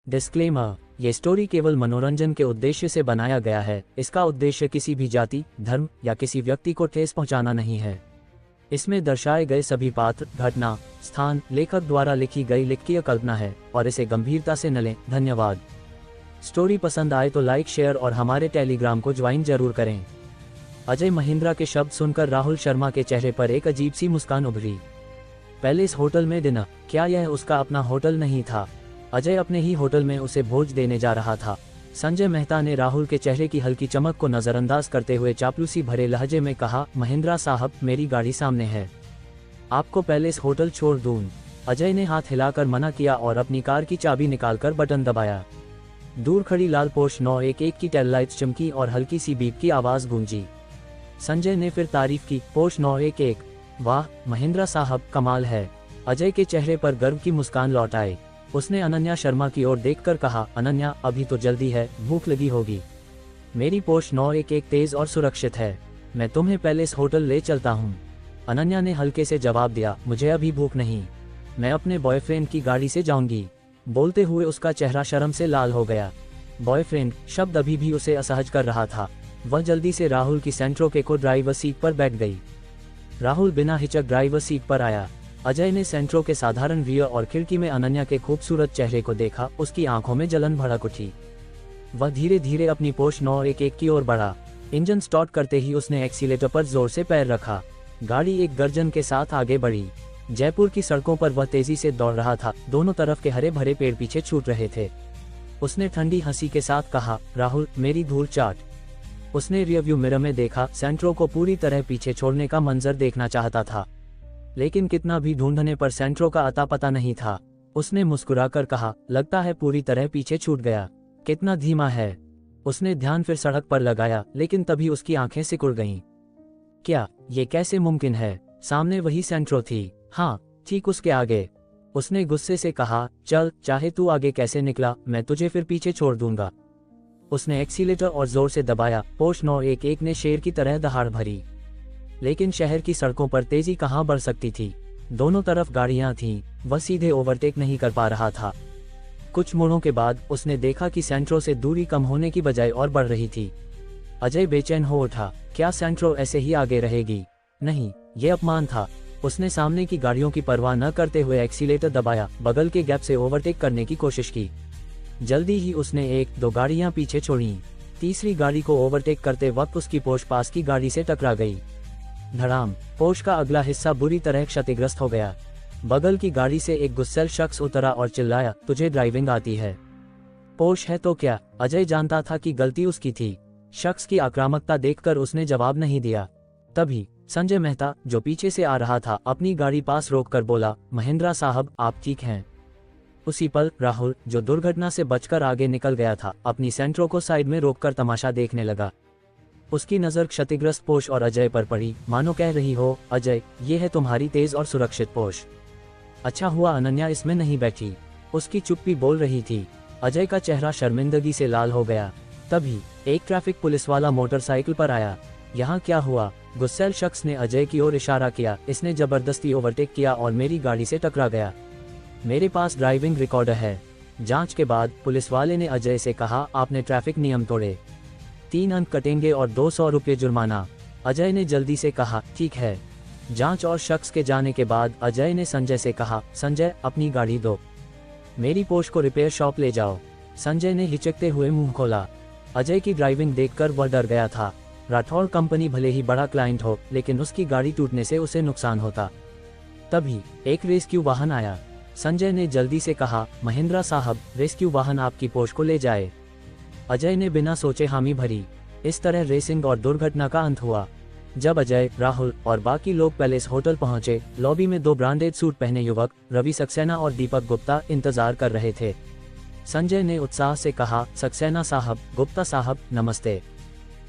Disclaimer, ये story केवल मनोरंजन के उद्देश्य से बनाया गया है। इसका उद्देश्य किसी भी जाति, धर्म या किसी व्यक्ति को ठेस पहुंचाना नहीं है। इसमें दर्शाए गए सभी पात्र, घटना, स्थान लेखक द्वारा लिखी गई लिखकीय कल्पना है और इसे गंभीरता से न लें। धन्यवाद। स्टोरी पसंद आए तो लाइक, शेयर और हमारे टेलीग्राम को ज्वाइन जरूर करें। अजय महिंद्रा के शब्द सुनकर राहुल शर्मा के चेहरे पर एक अजीब सी मुस्कान उभरी। पैलेस होटल में डिनर, क्या यह उसका अपना होटल नहीं था? अजय अपने ही होटल में उसे भोज देने जा रहा था। संजय मेहता ने राहुल के चेहरे की हल्की चमक को नजरअंदाज करते हुए चापलूसी भरे लहजे में कहा, महिंद्रा साहब, मेरी गाड़ी सामने है, आपको पैलेस होटल छोड़ दूं। अजय ने हाथ हिलाकर मना किया और अपनी कार की चाबी निकालकर बटन दबाया। दूर खड़ी लाल पोर्श 911 की टेललाइट्स चमकी और हल्की सी बीप की आवाज गूंजी। संजय ने फिर तारीफ की, पोर्श 911, वाह महिंद्रा साहब, कमाल है। अजय के चेहरे पर गर्व की मुस्कान लौट आई। उसने अनन्या शर्मा की ओर देखकर कहा, अनन्या, अभी तो जल्दी है, भूख लगी होगी। मेरी पोर्श 911 तेज और सुरक्षित है, मैं तुम्हें पैलेस होटल ले चलता हूँ। अनन्या ने हल्के से जवाब दिया, मुझे अभी भूख नहीं, मैं अपने बॉयफ्रेंड की गाड़ी से जाऊंगी। बोलते हुए उसका चेहरा शर्म से लाल हो गया। बॉयफ्रेंड शब्द अभी भी उसे असहज कर रहा था। वह जल्दी से राहुल की सेंट्रो के को ड्राइवर सीट पर बैठ गई। राहुल बिना हिचक ड्राइवर सीट पर आया। अजय ने सेंट्रो के साधारण रियर और खिड़की में अनन्या के खूबसूरत चेहरे को देखा। उसकी आंखों में जलन भड़क उठी। वह धीरे धीरे अपनी पोर्श 911 की ओर बढ़ा। इंजन स्टार्ट करते ही उसने एक्सीलेटर पर जोर से पैर रखा। गाड़ी एक गर्जन के साथ आगे बढ़ी। जयपुर की सड़कों पर वह तेजी से दौड़ रहा था। दोनों तरफ के हरे भरे पेड़ पीछे छूट रहे थे। उसने ठंडी हंसी के साथ कहा, राहुल, मेरी धूल चाट। उसने रियरव्यू मिरर में देखा। सेंट्रो को पूरी तरह पीछे छोड़ने का मंजर देखना चाहता था, लेकिन कितना भी ढूंढने पर सेंट्रो का अता पता नहीं था। उसने मुस्कुराकर कहा, लगता है पूरी तरह पीछे छूट गया, कितना धीमा है। उसने ध्यान फिर सड़क पर लगाया, लेकिन तभी उसकी आंखें सिकुड़ गईं। क्या ये कैसे मुमकिन है? सामने वही सेंट्रो थी। हाँ, ठीक उसके आगे। उसने गुस्से से कहा, चल, चाहे तू आगे कैसे निकला, मैं तुझे फिर पीछे छोड़ दूंगा। उसने एक्सीलेटर और जोर से दबाया। पोर्श 911 ने शेर की तरह दहाड़ भरी, लेकिन शहर की सड़कों पर तेजी कहाँ बढ़ सकती थी। दोनों तरफ गाड़ियां थीं। वह सीधे ओवरटेक नहीं कर पा रहा था। कुछ मोड़ों के बाद उसने देखा कि सेंट्रो से दूरी कम होने की बजाय और बढ़ रही थी। अजय बेचैन हो उठा। क्या सेंट्रो ऐसे ही आगे रहेगी? नहीं, ये अपमान था। उसने सामने की गाड़ियों की परवाह न करते हुए एक्सीलेटर दबाया। बगल के गैप से ओवरटेक करने की कोशिश की। जल्दी ही उसने एक दो गाड़ियां पीछे छोड़ी। तीसरी गाड़ी को ओवरटेक करते वक्त उसकी पोर्श पास की गाड़ी से टकरा गई। धड़ाम। पोर्श का अगला हिस्सा बुरी तरह क्षतिग्रस्त हो गया। बगल की गाड़ी से एक गुस्सैल शख्स उतरा और चिल्लाया, तुझे ड्राइविंग आती है? पोर्श है तो क्या? अजय जानता था कि गलती उसकी थी। शख्स की आक्रामकता देखकर उसने जवाब नहीं दिया। तभी संजय मेहता, जो पीछे से आ रहा था, अपनी गाड़ी पास रोककर बोला, महिंद्रा साहब, आप ठीक हैं? उसी पल राहुल, जो दुर्घटना से बचकर आगे निकल गया था, अपनी सेंट्रो को साइड में रोककर तमाशा देखने लगा। उसकी नजर क्षतिग्रस्त पोर्श और अजय पर पड़ी, मानो कह रही हो, अजय, ये है तुम्हारी तेज और सुरक्षित पोर्श। अच्छा हुआ अनन्या इसमें नहीं बैठी। उसकी चुप्पी बोल रही थी। अजय का चेहरा शर्मिंदगी से लाल हो गया। तभी एक ट्रैफिक पुलिस वाला मोटरसाइकिल पर आया। यहाँ क्या हुआ? गुस्सैल शख्स ने अजय की ओर इशारा किया। इसने जबरदस्ती ओवरटेक किया और मेरी गाड़ी से टकरा गया। मेरे पास ड्राइविंग रिकॉर्डर है। जांच के बाद पुलिस वाले ने अजय से कहा, आपने ट्रैफिक नियम तोड़े, 3 अंक कटेंगे और 200 रुपये जुर्माना। अजय ने जल्दी से कहा, ठीक है। जांच और शख्स के जाने के बाद अजय ने संजय से कहा, संजय, अपनी गाड़ी दो, मेरी पोर्श को रिपेयर शॉप ले जाओ। संजय ने हिचकते हुए मुंह खोला। अजय की ड्राइविंग देखकर वह डर गया था। राठौड़ कंपनी भले ही बड़ा क्लाइंट हो, लेकिन उसकी गाड़ी टूटने से उसे नुकसान होता। तभी एक रेस्क्यू वाहन आया। संजय ने जल्दी से कहा, महिंद्रा साहब, रेस्क्यू वाहन आपकी पोर्श को ले जाए। अजय ने बिना सोचे हामी भरी। इस तरह रेसिंग और दुर्घटना का अंत हुआ। जब अजय, राहुल और बाकी लोग पैलेस होटल पहुंचे, लॉबी में 2 ब्रांडेड सूट पहने युवक, रवि सक्सेना और दीपक गुप्ता, इंतजार कर रहे थे। संजय ने उत्साह से कहा, सक्सेना साहब, गुप्ता साहब, नमस्ते।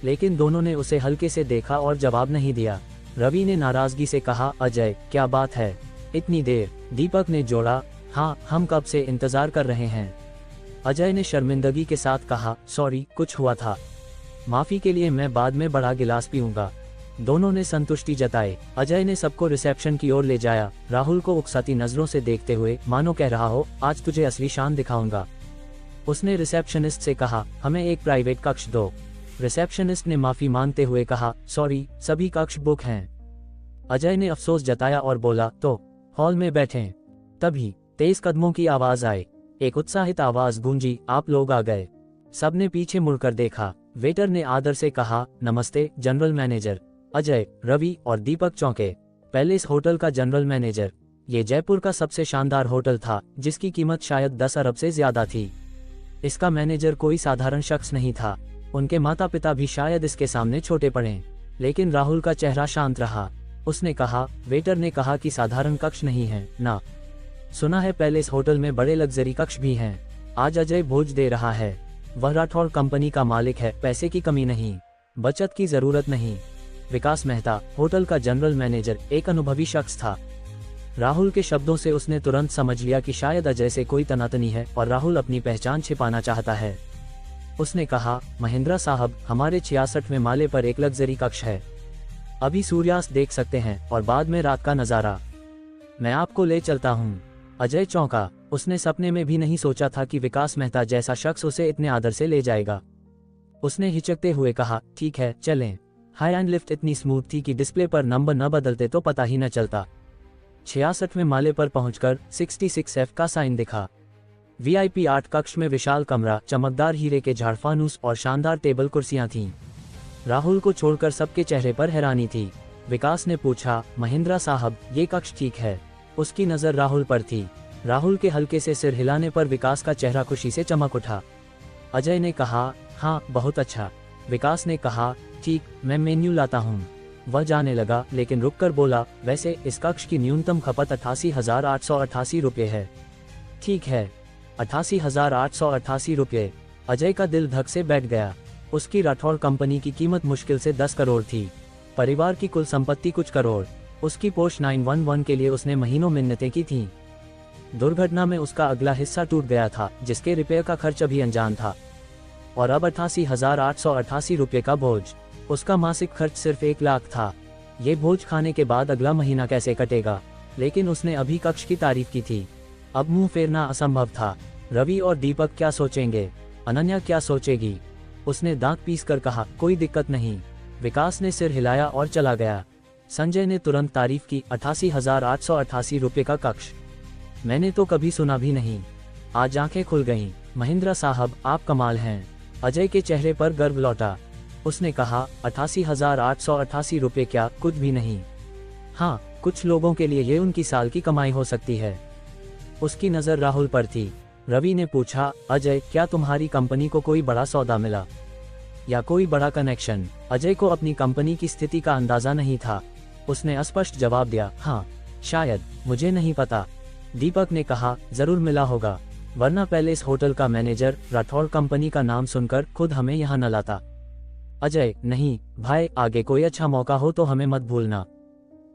लेकिन दोनों ने उसे हल्के से देखा और जवाब नहीं दिया। रवि ने नाराजगी से कहा, अजय, क्या बात है, इतनी देर? दीपक ने जोड़ा, हाँ, हम कब से इंतजार कर रहे हैं। अजय ने शर्मिंदगी के साथ कहा, सॉरी, कुछ हुआ था, माफी के लिए मैं बाद में बड़ा गिलास पीऊंगा। दोनों ने संतुष्टि जताई। अजय ने सबको रिसेप्शन की ओर ले जाया, राहुल को उकसाती नजरों से देखते हुए, मानो कह रहा हो, आज तुझे असली शान दिखाऊंगा। उसने रिसेप्शनिस्ट से कहा, हमें एक प्राइवेट कक्ष दो। रिसेप्शनिस्ट ने माफी मांगते हुए कहा, सॉरी, सभी कक्ष बुक हैं। अजय ने अफसोस जताया और बोला, तो हॉल में बैठें। तभी तेज कदमों की आवाज आई। एक उत्साहित आवाज गूंजी, आप लोग आ गए। सबने पीछे मुड़कर देखा। वेटर ने आदर से कहा, नमस्ते जनरल मैनेजर। अजय, रवि और दीपक चौंके। पैलेस होटल का जनरल मैनेजर। ये जयपुर का सबसे शानदार होटल था, जिसकी कीमत शायद 10 अरब से ज्यादा थी। इसका मैनेजर कोई साधारण शख्स नहीं था। उनके माता पिता भी शायद इसके सामने छोटे पड़े। लेकिन राहुल का चेहरा शांत रहा। उसने कहा, वेटर ने कहा कि साधारण कक्ष नहीं है ना। सुना है पैलेस होटल में बड़े लग्जरी कक्ष भी हैं। आज अजय भोज दे रहा है। वह राठौड़ कंपनी का मालिक है, पैसे की कमी नहीं, बचत की जरूरत नहीं। विकास मेहता, होटल का जनरल मैनेजर, एक अनुभवी शख्स था। राहुल के शब्दों से उसने तुरंत समझ लिया कि शायद अजय से कोई तनातनी है और राहुल अपनी पहचान छिपाना चाहता है। उसने कहा, महेंद्रा साहब, हमारे 66वें माले पर एक लग्जरी कक्ष है। अभी सूर्यास्त देख सकते हैं और बाद में रात का नजारा। मैं आपको ले चलता हूँ। अजय चौंका। उसने सपने में भी नहीं सोचा था कि विकास मेहता जैसा शख्स उसे इतने आदर से ले जाएगा। उसने हिचकते हुए कहा, ठीक है, चलें। हाई एंड लिफ्ट इतनी स्मूथ थी कि डिस्प्ले पर नंबर न बदलते तो पता ही न चलता। 66वें माले पर पहुंचकर 66F का साइन दिखा। VIP 8 कक्ष में विशाल कमरा, चमकदार हीरे के झाड़फानूस और शानदार टेबल कुर्सियां थीं। राहुल को छोड़कर सबके चेहरे पर हैरानी थी। विकास ने पूछा, महेंद्रा साहब, ये कक्ष ठीक है? उसकी नजर राहुल पर थी। राहुल के हल्के से सिर हिलाने पर विकास का चेहरा खुशी से चमक उठा। अजय ने कहा, हाँ, बहुत अच्छा। विकास ने कहा, ठीक, मैं मेन्यू लाता हूँ। वह जाने लगा, लेकिन रुककर बोला, वैसे इस कक्ष की न्यूनतम खपत 88,888 रुपये है। ठीक है, 88,888 रुपये। अजय का दिल धक से बैठ गया। उसकी राठौड़ कंपनी की कीमत मुश्किल से 10 करोड़ थी। परिवार की कुल संपत्ति कुछ करोड़। उसकी पोस्ट 911 के लिए उसने महीनों मिन्नतें की थीं। दुर्घटना में उसका अगला हिस्सा टूट गया था, जिसके रिपेयर का खर्च अभी अनजान था। और अब 88,888 रुपये का बोझ। उसका मासिक खर्च सिर्फ 1 लाख था। ये बोझ खाने के बाद अगला महीना कैसे कटेगा? लेकिन उसने अभी कक्ष की तारीफ की थी। अब मुंह फेरना असंभव था। रवि और दीपक क्या सोचेंगे? अनन्या क्या सोचेगी? उसने दांत पीसकर कहा, कोई दिक्कत नहीं। विकास ने सिर हिलाया और चला गया। संजय ने तुरंत तारीफ की, 88,888 रुपये का कक्ष, मैंने तो कभी सुना भी नहीं। आज आंखें खुल गईं। महेंद्रा साहब, आप कमाल हैं। अजय के चेहरे पर गर्व लौटा। उसने कहा, 88,888 रुपये क्या, कुछ भी नहीं। हाँ, कुछ लोगों के लिए ये उनकी साल की कमाई हो सकती है। उसकी नज़र राहुल पर थी। रवि ने पूछा, अजय, क्या तुम्हारी कंपनी को कोई बड़ा सौदा मिला या कोई बड़ा कनेक्शन? अजय को अपनी कंपनी की स्थिति का अंदाजा नहीं था। उसने स्पष्ट जवाब दिया, हाँ, शायद, मुझे नहीं पता। दीपक ने कहा, जरूर मिला होगा, वरना पैलेस होटल का मैनेजर राठौड़ कंपनी का नाम सुनकर खुद हमें यहाँ न लाता। अजय, नहीं भाई, आगे कोई अच्छा मौका हो तो हमें मत भूलना।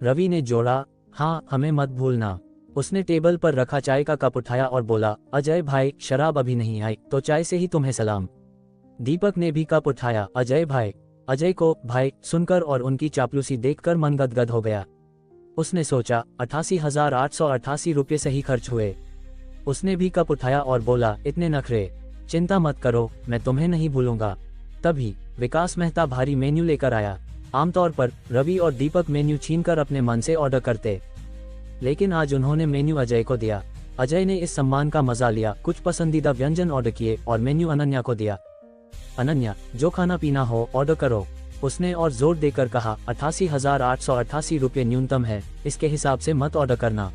रवि ने जोड़ा, हाँ, हमें मत भूलना। उसने टेबल पर रखा चाय का कप उठाया और बोला, अजय भाई, शराब अभी नहीं आई तो चाय से ही तुम्हें सलाम। दीपक ने भी कप उठाया, अजय भाई। अजय को भाई सुनकर और उनकी चापलूसी देखकर मन गदगद हो गया। उसने सोचा, 88,888 रुपये सही खर्च हुए। उसने भी कप उठाया और बोला, इतने नखरे, चिंता मत करो, मैं तुम्हें नहीं भूलूंगा। तभी विकास मेहता भारी मेन्यू लेकर आया। आमतौर पर रवि और दीपक मेन्यू छीनकर अपने मन से ऑर्डर करते, लेकिन आज उन्होंने मेन्यू अजय को दिया। अजय ने इस सम्मान का मजा लिया, कुछ पसंदीदा व्यंजन ऑर्डर किए और मेन्यू अनन्या को दिया। अनन्या, जो खाना पीना हो ऑर्डर करो, उसने और जोर देकर कहा। 88,888 रुपये न्यूनतम है, इसके हिसाब से मत ऑर्डर करना।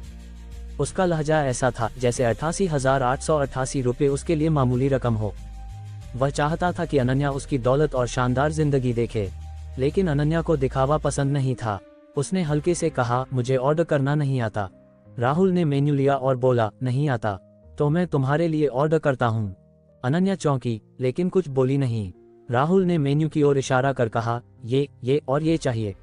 उसका लहजा ऐसा था जैसे 88,888 रुपये उसके लिए मामूली रकम हो। वह चाहता था कि अनन्या उसकी दौलत और शानदार जिंदगी देखे, लेकिन अनन्या को दिखावा पसंद नहीं था। उसने हल्के से कहा, मुझे ऑर्डर करना नहीं आता। राहुल ने मेन्यू लिया और बोला, नहीं आता तो मैं तुम्हारे लिए ऑर्डर करता हूँ। अनन्या चौंकी, लेकिन कुछ बोली नहीं। राहुल ने मेन्यू की ओर इशारा कर कहा, ये और ये चाहिए। ...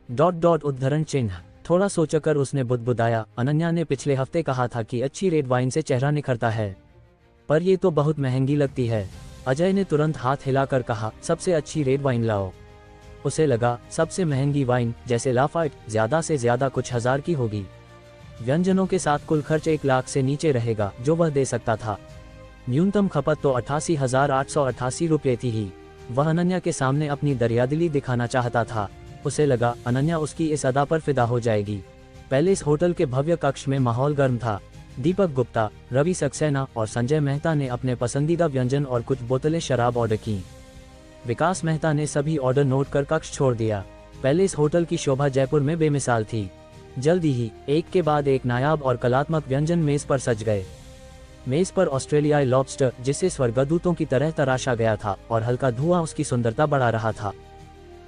उद्धरण चिन्ह। थोड़ा सोचकर उसने बुदबुदाया, अनन्या ने पिछले हफ्ते कहा था कि अच्छी रेड वाइन से चेहरा निखरता है, पर ये तो बहुत महंगी लगती है। अजय ने तुरंत हाथ हिलाकर कहा, सबसे अच्छी रेड वाइन लाओ। उसे लगा, सबसे महंगी वाइन जैसे लाफाइट ज्यादा से ज्यादा कुछ हजार की होगी। व्यंजनों के साथ कुल खर्च 1 लाख से नीचे रहेगा जो वह दे सकता था। न्यूनतम खपत तो 88,888 रुपये थी ही। वह अनन्या के सामने अपनी दरियादिली दिखाना चाहता था। उसे लगा अनन्या उसकी इस अदा पर फिदा हो जाएगी। पैलेस होटल के भव्य कक्ष में माहौल गर्म था। दीपक गुप्ता, रवि सक्सेना और संजय मेहता ने अपने पसंदीदा व्यंजन और कुछ बोतलें शराब ऑर्डर की। विकास मेहता ने सभी ऑर्डर नोट कर कक्ष छोड़ दिया। पैलेस होटल की शोभा जयपुर में बेमिसाल थी। जल्दी ही एक के बाद एक नायाब और कलात्मक व्यंजन मेज पर सज गए। मेज पर ऑस्ट्रेलियाई लॉबस्टर, जिसे स्वर्गदूतों की तरह तराशा गया था, और हल्का धुआं उसकी सुंदरता बढ़ा रहा था।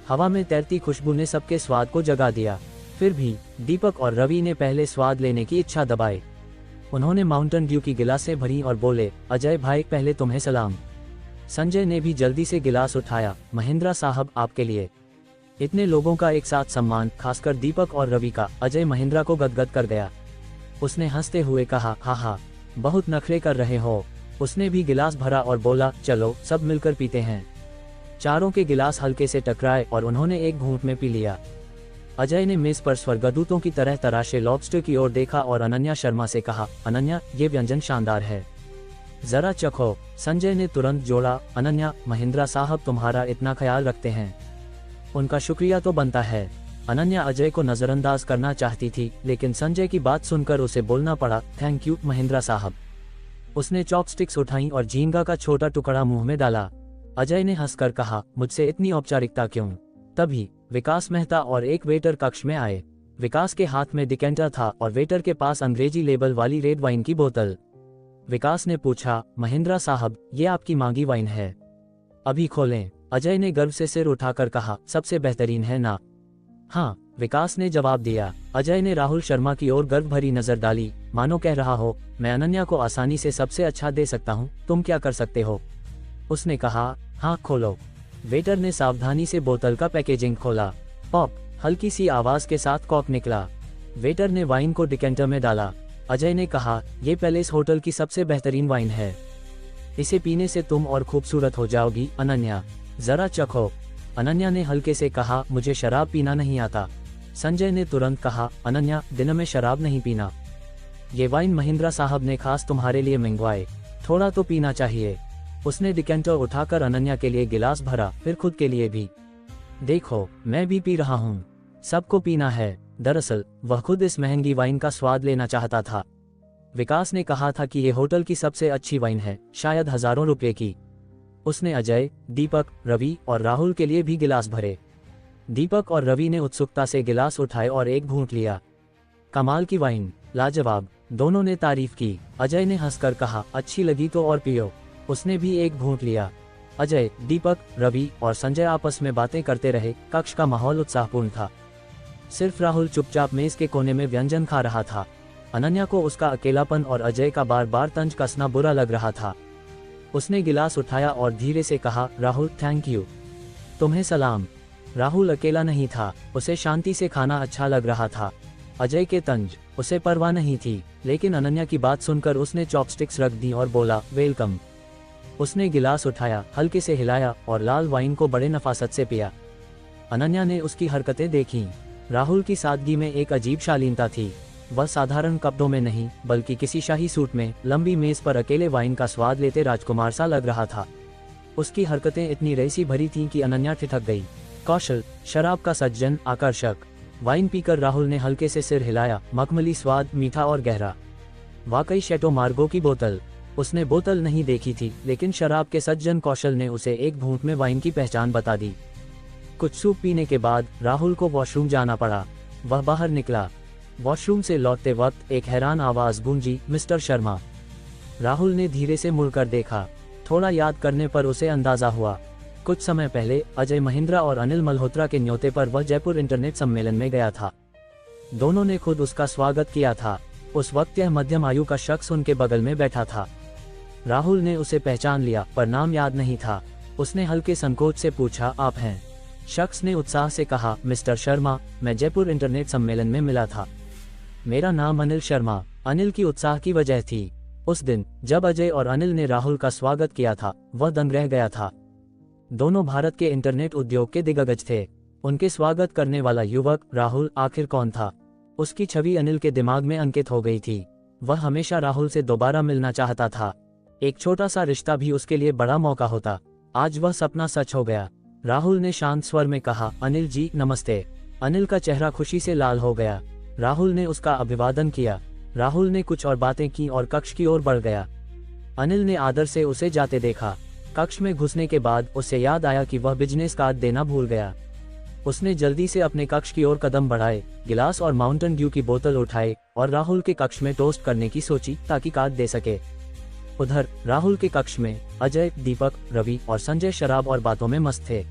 हवा में तैरती खुशबू ने सबके स्वाद को जगा दिया। फिर भी दीपक और रवि ने पहले स्वाद लेने की इच्छा दबाई। उन्होंने माउंटेन ड्यू की गिलासें भरी और बोले, अजय भाई पहले तुम्हें सलाम। संजय ने भी जल्दी से गिलास उठाया, महेंद्रा साहब आपके लिए। इतने लोगों का एक साथ सम्मान, खासकर दीपक और रवि का, अजय महेंद्रा को गदगद कर गया। उसने हंसते हुए कहा, हाँ, बहुत नखरे कर रहे हो। उसने भी गिलास भरा और बोला, चलो सब मिलकर पीते हैं। चारों के गिलास हल्के से टकराए और उन्होंने एक घूंट में पी लिया। अजय ने मेज पर स्वर्गदूतों की तरह तराशे लॉबस्टर की ओर देखा और अनन्या शर्मा से कहा, अनन्या ये व्यंजन शानदार है, जरा चखो। संजय ने तुरंत जोड़ा, अनन्या, महेंद्रा साहब तुम्हारा इतना ख्याल रखते हैं, उनका शुक्रिया तो बनता है। अनन्या अजय को नजरअंदाज करना चाहती थी, लेकिन संजय की बात सुनकर उसे बोलना पड़ा, थैंक यू महेंद्रा साहब। उसने चॉपस्टिक्स उठाई और झींगा का छोटा टुकड़ा मुंह में डाला। अजय ने हंसकर कहा, मुझसे इतनी औपचारिकता क्यों? तभी विकास मेहता और एक वेटर कक्ष में आए। विकास के हाथ में डिकेंटर था और वेटर के पास अंग्रेजी लेबल वाली रेड वाइन की बोतल। विकास ने पूछा, महेंद्रा साहब ये आपकी मांगी वाइन है, अभी खोलें? अजय ने गर्व से सिर उठाकर कहा, सबसे बेहतरीन है ना? हाँ, विकास ने जवाब दिया। अजय ने राहुल शर्मा की ओर गर्व भरी नजर डाली, मानो कह रहा हो, मैं अनन्या को आसानी से सबसे अच्छा दे सकता हूँ, तुम क्या कर सकते हो? उसने कहा, हाँ खोलो। वेटर ने सावधानी से बोतल का पैकेजिंग खोला। पॉप, हल्की सी आवाज के साथ कॉर्क निकला। वेटर ने वाइन को डिकेंटर में डाला। अजय ने कहा, ये पैलेस होटल की सबसे बेहतरीन वाइन है, इसे पीने से तुम और खूबसूरत हो जाओगी अनन्या, जरा चखो। अनन्या ने हल्के से कहा, मुझे शराब पीना नहीं आता। संजय ने तुरंत कहा, अनन्या दिन में शराब नहीं पीना, ये वाइन महेंद्रा साहब ने खास तुम्हारे लिए मंगवाए, थोड़ा तो पीना चाहिए। उसने डिकेंटर उठाकर अनन्या के लिए गिलास भरा, फिर खुद के लिए भी। देखो मैं भी पी रहा हूँ, सबको पीना है। दरअसल वह खुद इस महंगी वाइन का स्वाद लेना चाहता था। विकास ने कहा था कि ये होटल की सबसे अच्छी वाइन है, शायद हजारों रुपए की। उसने अजय, दीपक, रवि और राहुल के लिए भी गिलास भरे। दीपक और रवि ने उत्सुकता से गिलास उठाए और एक घूंट लिया। कमाल की वाइन, लाजवाब, दोनों ने तारीफ की। अजय ने हंसकर कहा, अच्छी लगी तो और पियो। उसने भी एक घूंट लिया। अजय, दीपक, रवि और संजय आपस में बातें करते रहे। कक्ष का माहौल उत्साहपूर्ण था। सिर्फ राहुल चुपचाप मेज के कोने में व्यंजन खा रहा था। अनन्या को उसका अकेलापन और अजय का बार बार तंज कसना बुरा लग रहा था। उसने गिलास उठाया और धीरे से कहा, राहुल थैंक यू। तुम्हें सलाम। राहुल अकेला नहीं था, उसे शांति से खाना अच्छा लग रहा था। अजय के तंज, उसे परवाह नहीं थी, लेकिन अनन्या की बात सुनकर उसने चॉपस्टिक्स रख दी और बोला, वेलकम। उसने गिलास उठाया, हल्के से हिलाया और लाल वाइन को बड़े नफासत से पिया। अनन्या ने उसकी हरकतें देखीं। राहुल की सादगी में एक अजीब शालीनता थी। वह साधारण कपड़ों में नहीं, बल्कि किसी शाही सूट में लंबी मेज पर अकेले वाइन का स्वाद लेते राजकुमार सा लग रहा था। उसकी हरकतें इतनी रईसी भरी थीं कि अनन्या ठिठक गई। कौशल, शराब का सज्जन, आकर्षक। वाइन पीकर राहुल ने हल्के से सिर हिलाया। मखमली स्वाद, मीठा और गहरा, वाकई शैटो मार्गो की बोतल। उसने बोतल नहीं देखी थी, लेकिन शराब के सज्जन कौशल ने उसे एक घूंट में वाइन की पहचान बता दी। कुछ सूप पीने के बाद राहुल को वॉशरूम जाना पड़ा। वह बाहर निकला। वॉशरूम से लौटते वक्त एक हैरान आवाज गूंजी, मिस्टर शर्मा। राहुल ने धीरे से मुड़कर देखा। थोड़ा याद करने पर उसे अंदाजा हुआ, कुछ समय पहले अजय महेंद्रा और अनिल मल्होत्रा के न्योते पर वह जयपुर इंटरनेट सम्मेलन में गया था। दोनों ने खुद उसका स्वागत किया था। उस वक्त यह मध्यम आयु का शख्स उनके बगल में बैठा था। राहुल ने उसे पहचान लिया, पर नाम याद नहीं था। उसने हल्के संकोच से पूछा, आप हैं? शख्स ने उत्साह से कहा, मिस्टर शर्मा, मैं जयपुर इंटरनेट सम्मेलन में मिला था। मेरा नाम अनिल शर्मा। अनिल की उत्साह की वजह थी। उस दिन जब अजय और अनिल ने राहुल का स्वागत किया था, वह दंग रह गया था। दोनों भारत के इंटरनेट उद्योग के दिग्गज थे। उनके स्वागत करने वाला युवक राहुल आखिर कौन था? उसकी छवि अनिल के दिमाग में अंकित हो गई थी। वह हमेशा राहुल से दोबारा मिलना चाहता था। एक छोटा सा रिश्ता भी उसके लिए बड़ा मौका होता। आज वह सपना सच हो गया। राहुल ने शांत स्वर में कहा, अनिल जी नमस्ते। अनिल का चेहरा खुशी से लाल हो गया। राहुल ने उसका अभिवादन किया। राहुल ने कुछ और बातें की और कक्ष की ओर बढ़ गया। अनिल ने आदर से उसे जाते देखा। कक्ष में घुसने के बाद उसे याद आया कि वह बिजनेस कार्ड देना भूल गया। उसने जल्दी से अपने कक्ष की ओर कदम बढ़ाए, गिलास और माउंटेन ड्यू की बोतल उठाए और राहुल के कक्ष में टोस्ट करने की सोची ताकि कार्ड दे सके। उधर राहुल के कक्ष में अजय, दीपक, रवि और संजय शराब और बातों में मस्त थे।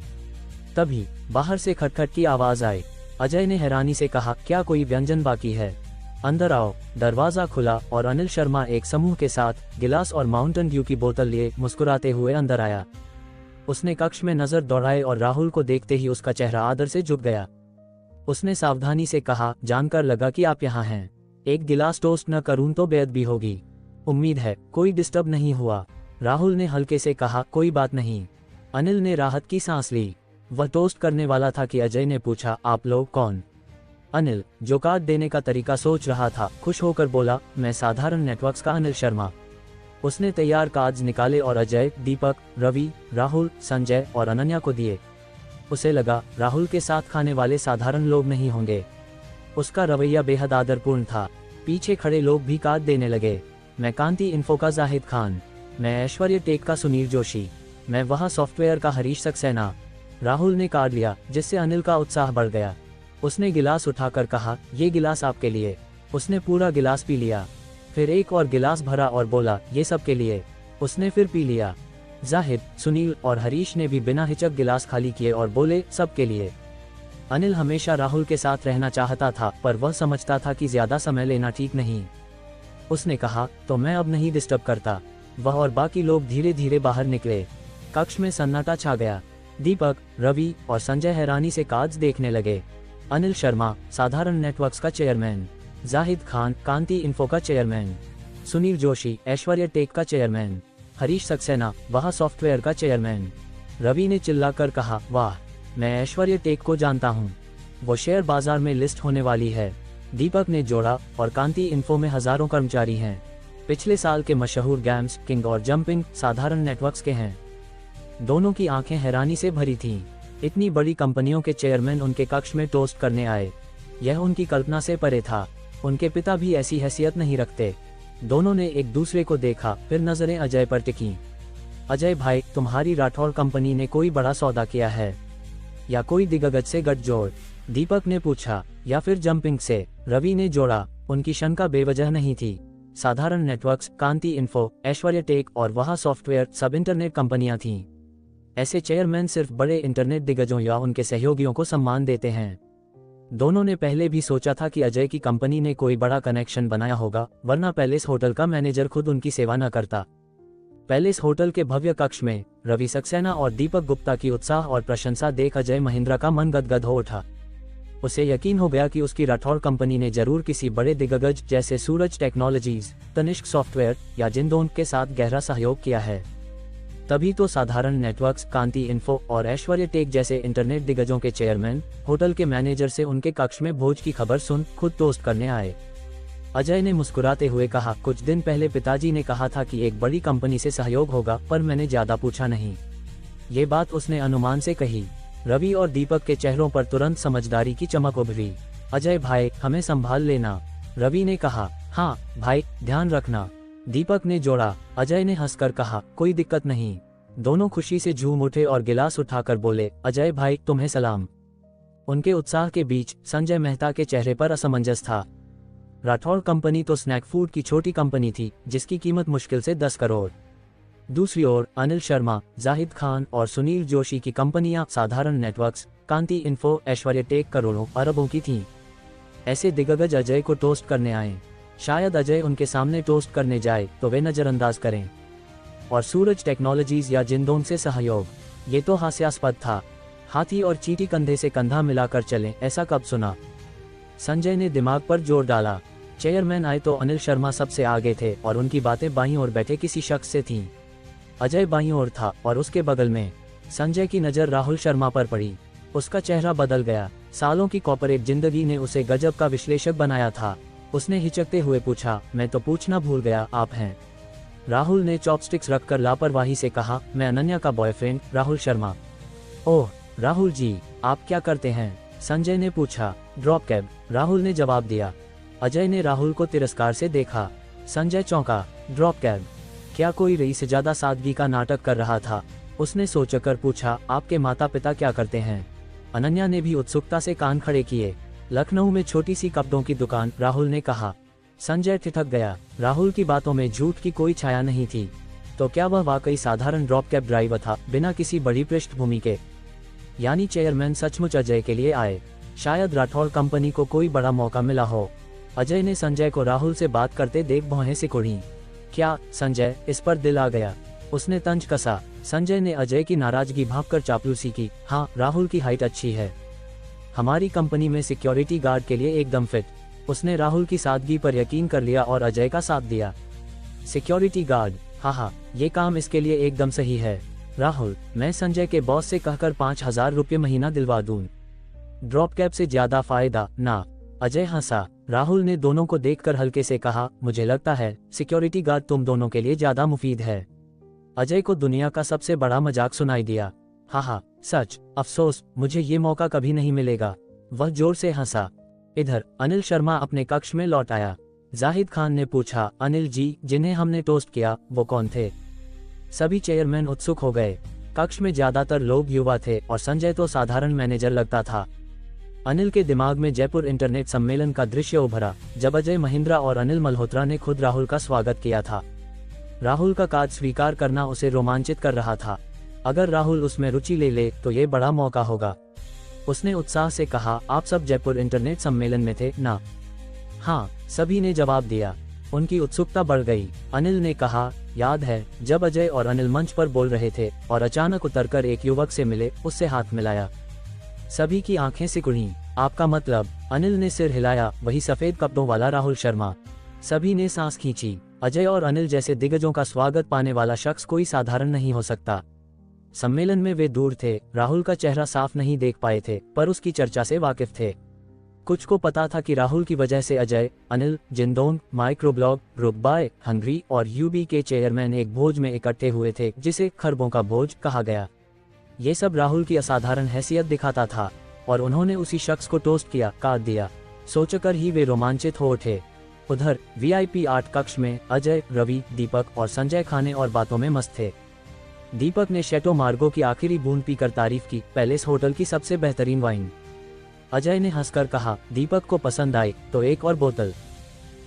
तभी बाहर से खटखट की आवाज आई। अजय ने हैरानी से कहा, क्या कोई व्यंजन बाकी है? अंदर आओ। दरवाजा खुला और अनिल शर्मा एक समूह के साथ गिलास और माउंटेन ड्यू की बोतल लिए मुस्कुराते हुए अंदर आया। उसने कक्ष में नजर दौड़ाई और राहुल को देखते ही उसका चेहरा आदर से झुक गया। उसने सावधानी से कहा, जानकर लगा कि आप यहाँ हैं। एक गिलास टोस्ट न करूं तो बेअदबी होगी। उम्मीद है कोई डिस्टर्ब नहीं हुआ। राहुल ने हल्के से कहा, कोई बात नहीं। अनिल ने राहत की सांस ली। वह टोस्ट करने वाला था कि अजय ने पूछा, आप लोग कौन? अनिल, जो कार्ड देने का तरीका सोच रहा था, खुश होकर बोला, मैं साधारण नेटवर्क्स का अनिल शर्मा। उसने तैयार कार्ड्स निकाले और अजय, दीपक, रवि, राहुल, संजय और अनन्या को दिए। उसे लगा राहुल के साथ खाने वाले साधारण लोग नहीं होंगे। उसका रवैया बेहद आदरपूर्ण था। पीछे खड़े लोग भी कार्ड देने लगे। मैं कांति इन्फो का जाहिद खान, मैं ऐश्वर्य टेक का सुनील जोशी, मैं वहाँ सॉफ्टवेयर का हरीश सक्सेना। राहुल ने कार्ड लिया, जिससे अनिल का उत्साह बढ़ गया। उसने गिलास उठाकर कहा, ये गिलास आपके लिए। उसने पूरा गिलास पी लिया। फिर एक और गिलास भरा और बोला, ये सबके लिए। उसने फिर पी लिया। जाहिद, सुनील और हरीश ने भी बिना हिचक गिलास खाली किए और बोले, सबके लिए। अनिल हमेशा राहुल के साथ रहना चाहता था, पर वह समझता था कि ज्यादा समय लेना ठीक नहीं। उसने कहा, तो मैं अब नहीं डिस्टर्ब करता। वह और बाकी लोग धीरे धीरे बाहर निकले। कक्ष में सन्नाटा छा गया। दीपक, रवि और संजय हैरानी से कार्ड्स देखने लगे। अनिल शर्मा, साधारण नेटवर्क्स का चेयरमैन। जाहिद खान, कांति इन्फो का चेयरमैन। सुनील जोशी, ऐश्वर्य टेक का चेयरमैन। हरीश सक्सेना, वहाँ सॉफ्टवेयर का चेयरमैन। रवि ने चिल्लाकर कहा, वाह, मैं ऐश्वर्य टेक को जानता हूँ। वो शेयर बाजार में लिस्ट होने वाली है। दीपक ने जोड़ा, और कांति इन्फो में हजारों कर्मचारी हैं। पिछले साल के मशहूर गेम्स किंग और जंपिंग साधारण नेटवर्क्स के हैं। दोनों की आंखें हैरानी से भरी थीं। इतनी बड़ी कंपनियों के चेयरमैन उनके कक्ष में टोस्ट करने आए। यह उनकी कल्पना से परे था। उनके पिता भी ऐसी हैसियत नहीं रखते। दोनों ने एक दूसरे को देखा, फिर नजरें अजय पर टिकी। अजय भाई, तुम्हारी राठौड़ कंपनी ने कोई बड़ा सौदा किया है या कोई दिग्गज से गठजोड़? दीपक ने पूछा, या फिर जंपिंग से? रवि ने जोड़ा। उनकी शंका बेवजह नहीं थी। साधारण नेटवर्क्स, कांति इन्फो, ऐश्वर्य टेक और वहाँ सॉफ्टवेयर सब इंटरनेट कंपनियां थीं। ऐसे चेयरमैन सिर्फ बड़े इंटरनेट दिग्गजों या उनके सहयोगियों को सम्मान देते हैं। दोनों ने पहले भी सोचा था कि अजय की कंपनी ने कोई बड़ा कनेक्शन बनाया होगा, वरना पैलेस होटल का मैनेजर खुद उनकी सेवा न करता। पैलेस होटल के भव्य कक्ष में रवि सक्सेना और दीपक गुप्ता की उत्साह और प्रशंसा देख अजय महिंद्रा का मन गदगद हो उठा। उसे यकीन हो गया कि उसकी राठौड़ कंपनी ने जरूर किसी बड़े दिग्गज जैसे सूरज टेक्नोलॉजीज, तनिष्क सॉफ्टवेयर या जिंदोन के साथ गहरा सहयोग किया है। तभी तो साधारण नेटवर्क्स, कांति इन्फो और ऐश्वर्य टेक जैसे इंटरनेट दिग्गजों के चेयरमैन होटल के मैनेजर से उनके कक्ष में भोज की खबर सुन खुद टोस्ट करने आए। अजय ने मुस्कुराते हुए कहा, कुछ दिन पहले पिताजी ने कहा था कि एक बड़ी कंपनी से सहयोग होगा, पर मैंने ज्यादा पूछा नहीं। ये बात उसने अनुमान से कही। रवि और दीपक के चेहरों पर तुरंत समझदारी की चमक उभरी। अजय भाई, हमें संभाल लेना। रवि ने कहा, हाँ भाई, ध्यान रखना। दीपक ने जोड़ा। अजय ने हंसकर कहा, कोई दिक्कत नहीं। दोनों खुशी से झूम उठे और गिलास उठाकर बोले, अजय भाई, तुम्हें सलाम। उनके उत्साह के बीच संजय मेहता के चेहरे पर असमंजस था। राठौड़ कंपनी तो स्नैक फूड की छोटी कंपनी थी, जिसकी कीमत मुश्किल से 10 करोड़। दूसरी ओर अनिल शर्मा, जाहिद खान और सुनील जोशी की कंपनियां साधारण नेटवर्क्स, कांति इन्फो, ऐश्वर्य टेक करोड़ों अरबों की थीं। ऐसे दिग्गज अजय को टोस्ट करने आए। शायद अजय उनके सामने टोस्ट करने जाए तो वे नजरअंदाज करें। और सूरज टेक्नोलॉजीज या जिंदोन से सहयोग, ये तो हास्यास्पद था। हाथी और चींटी कंधे से कंधा मिलाकर चलें, ऐसा कब सुना? संजय ने दिमाग पर जोर डाला। चेयरमैन आए तो अनिल शर्मा सबसे आगे थे और उनकी बातें बाईं ओर बैठे किसी शख्स से थीं। अजय बाईं ओर था और उसके बगल में संजय की नज़र राहुल शर्मा पर पड़ी। उसका चेहरा बदल गया। सालों की कॉर्पोरेट जिंदगी ने उसे गजब का विश्लेषक बनाया था। उसने हिचकते हुए पूछा, मैं तो पूछना भूल गया, आप हैं? राहुल ने चॉपस्टिक्स रखकर लापरवाही से कहा, मैं अनन्या का बॉयफ्रेंड राहुल शर्मा। ओह राहुल जी, आप क्या करते हैं? संजय ने पूछा। ड्रॉप कैब, राहुल ने जवाब दिया। अजय ने राहुल को तिरस्कार से देखा। संजय चौंका। Drop cab? क्या कोई रईस से ज्यादा सादगी का नाटक कर रहा था? उसने सोचकर पूछा, आपके माता पिता क्या करते हैं? अनन्या ने भी उत्सुकता से कान खड़े किए। लखनऊ में छोटी सी कपड़ों की दुकान, राहुल ने कहा। संजय ठिठक गया। राहुल की बातों में झूठ की कोई छाया नहीं थी। तो क्या वह वाकई साधारण ड्रॉप कैब ड्राइवर था, बिना किसी बड़ी पृष्ठभूमि के? यानी चेयरमैन सचमुच अजय के लिए आए। शायद राठौड़ कंपनी को कोई बड़ा मौका मिला हो। अजय ने संजय को राहुल से बात करते देख भौहें सिकुड़ी। क्या संजय, इस पर दिल आ गया? उसने तंज कसा। संजय ने अजय की नाराजगी भांपकर चापलूसी की। हाँ, राहुल की हाइट अच्छी है, हमारी कंपनी में सिक्योरिटी गार्ड के लिए एकदम फिट। उसने राहुल की सादगी पर यकीन कर लिया और अजय का साथ दिया। Security guard? हाँ, ये काम इसके लिए एकदम सही है। राहुल, मैं संजय के बॉस से कहकर 5,000 रुपये महीना दिलवा दूं। ड्रॉप कैब से ज्यादा फायदा ना? अजय हंसा। राहुल ने दोनों को देखकर हल्के से कहा, मुझे लगता है सिक्योरिटी गार्ड तुम दोनों के लिए ज्यादा मुफीद है। अजय को दुनिया का सबसे बड़ा मजाक सुनाई दिया। हाँ, सच, अफसोस, मुझे ये मौका कभी नहीं मिलेगा। वह जोर से हंसा। इधर अनिल शर्मा अपने कक्ष में लौट आया। जाहिद खान ने पूछा, अनिल जी, जिन्हें हमने टोस्ट किया वो कौन थे? सभी चेयरमैन उत्सुक हो गए। कक्ष में ज्यादातर लोग युवा थे और संजय तो साधारण मैनेजर लगता था। अनिल के दिमाग में जयपुर इंटरनेट सम्मेलन का दृश्य उभरा, जब अजय महिंद्रा और अनिल मल्होत्रा ने खुद राहुल का स्वागत किया था। राहुल का कार्ड स्वीकार करना उसे रोमांचित कर रहा था। अगर राहुल उसमें रुचि ले ले तो ये बड़ा मौका होगा। उसने उत्साह से कहा, आप सब जयपुर इंटरनेट सम्मेलन में थे ना? हाँ, सभी ने जवाब दिया। उनकी उत्सुकता बढ़ गई। अनिल ने कहा, याद है जब अजय और अनिल मंच पर बोल रहे थे और अचानक उतरकर एक युवक से मिले, उससे हाथ मिलाया। सभी की आंखें सिकुड़ी। आपका मतलब? अनिल ने सिर हिलाया। वही सफेद कपड़ों वाला राहुल शर्मा। सभी ने सांस खींची। अजय और अनिल जैसे दिग्गजों का स्वागत पाने वाला शख्स कोई साधारण नहीं हो सकता। सम्मेलन में वे दूर थे, राहुल का चेहरा साफ नहीं देख पाए थे, पर उसकी चर्चा से वाकिफ थे। कुछ को पता था कि राहुल की वजह से अजय, अनिल, जिंदोंग, माइक्रोब्लॉग, रुकबाय, हंगरी और यूबी के चेयरमैन एक भोज में इकट्ठे हुए थे, जिसे खरबों का भोज कहा गया। ये सब राहुल की असाधारण हैसियत दिखाता था और उन्होंने उसी शख्स को टोस्ट किया, कार्ड दिया। सोचकर ही वे रोमांचित हो उठे। उधर VIP 8 कक्ष में अजय, रवि, दीपक और संजय खाने और बातों में मस्त थे। दीपक ने शेटो मार्गो की आखिरी बूंद पीकर तारीफ की, पैलेस होटल की सबसे बेहतरीन वाइन। अजय ने हंसकर कहा, दीपक को पसंद आई तो एक और बोतल।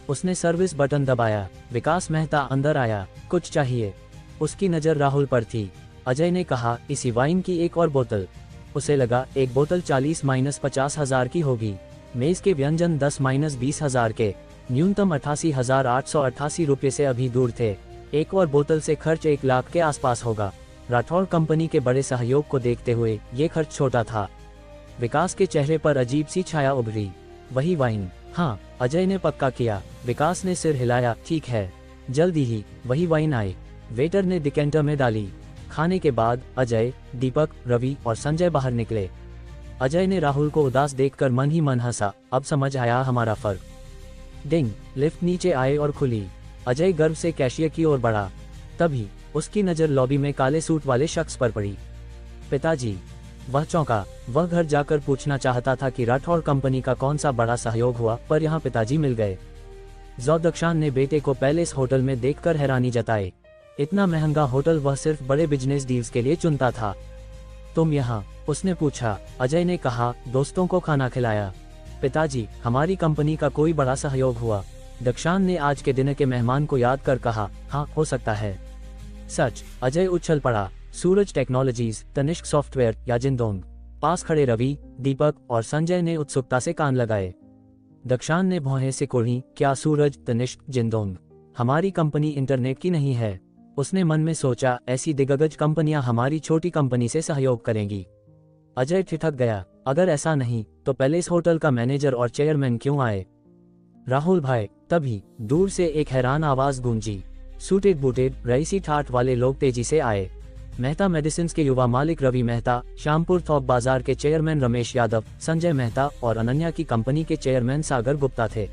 उसने सर्विस बटन दबाया। विकास मेहता अंदर आया। कुछ चाहिए? उसकी नज़र राहुल पर थी। अजय ने कहा, इसी वाइन की एक और बोतल। उसे लगा एक बोतल 40-50 हज़ार की होगी। मेज के व्यंजन 10-20 हज़ार के, न्यूनतम 88,888 रुपये से अभी दूर थे। एक और बोतल से खर्च 1 लाख के आसपास होगा। राठौड़ कंपनी के बड़े सहयोग को देखते हुए ये खर्च छोटा था। विकास के चेहरे पर अजीब सी छाया उभरी। वही वाइन? हाँ, अजय ने पक्का किया। विकास ने सिर हिलाया। ठीक है, जल्दी ही वही वाइन आई। वेटर ने डिकेंटर में डाली। खाने के बाद अजय, दीपक, रवि और संजय बाहर निकले। अजय ने राहुल को उदास देखकर मन ही मन हंसा। अब समझ आया हमारा फर्क। डिंग, लिफ्ट नीचे आए और खुली। अजय गर्व से कैशियर की ओर बढ़ा। तभी उसकी नज़र लॉबी में काले सूट वाले शख्स पर पड़ी। पिताजी। वह चौंका। वह घर जाकर पूछना चाहता था कि राठौड़ कंपनी का कौन सा बड़ा सहयोग हुआ, पर यहाँ पिताजी मिल गए। ज़ौदक्षान ने बेटे को पैलेस होटल में देखकर हैरानी जताई। इतना महंगा होटल वह सिर्फ बड़े बिजनेस डील्स के लिए चुनता था। तुम यहाँ? उसने पूछा। अजय ने कहा, दोस्तों को खाना खिलाया। पिताजी, हमारी कंपनी का कोई बड़ा सहयोग हुआ। दक्षान ने आज के दिन के मेहमान को याद कर कहा। हाँ, हो सकता है। सच? अजय उछल पड़ा। सूरज टेक्नोलॉजीज, तनिष्क सॉफ्टवेयर या जिंदोंग? पास खड़े रवि, दीपक और संजय ने उत्सुकता से कान लगाए। दक्षान ने भौहें सिकोड़ी। क्या सूरज, तनिष्क, जिंदोंग? हमारी कंपनी इंटरनेट की नहीं है। उसने मन में सोचा, ऐसी दिग्गज कंपनियां हमारी छोटी कंपनी से सहयोग करेंगी। अजय ठिठक गया। अगर ऐसा नहीं तो पैलेस होटल का मैनेजर और चेयरमैन क्यों आए? राहुल भाई। तभी दूर से एक हैरान आवाज गूंजी। सूटेड बूटेड रईसी ठाठ वाले लोग तेजी से आए। मेहता मेडिसिन्स के युवा मालिक रवि मेहता, श्यामपुर थोक बाजार के चेयरमैन रमेश यादव, संजय मेहता और अनन्या की कंपनी के चेयरमैन सागर गुप्ता थे।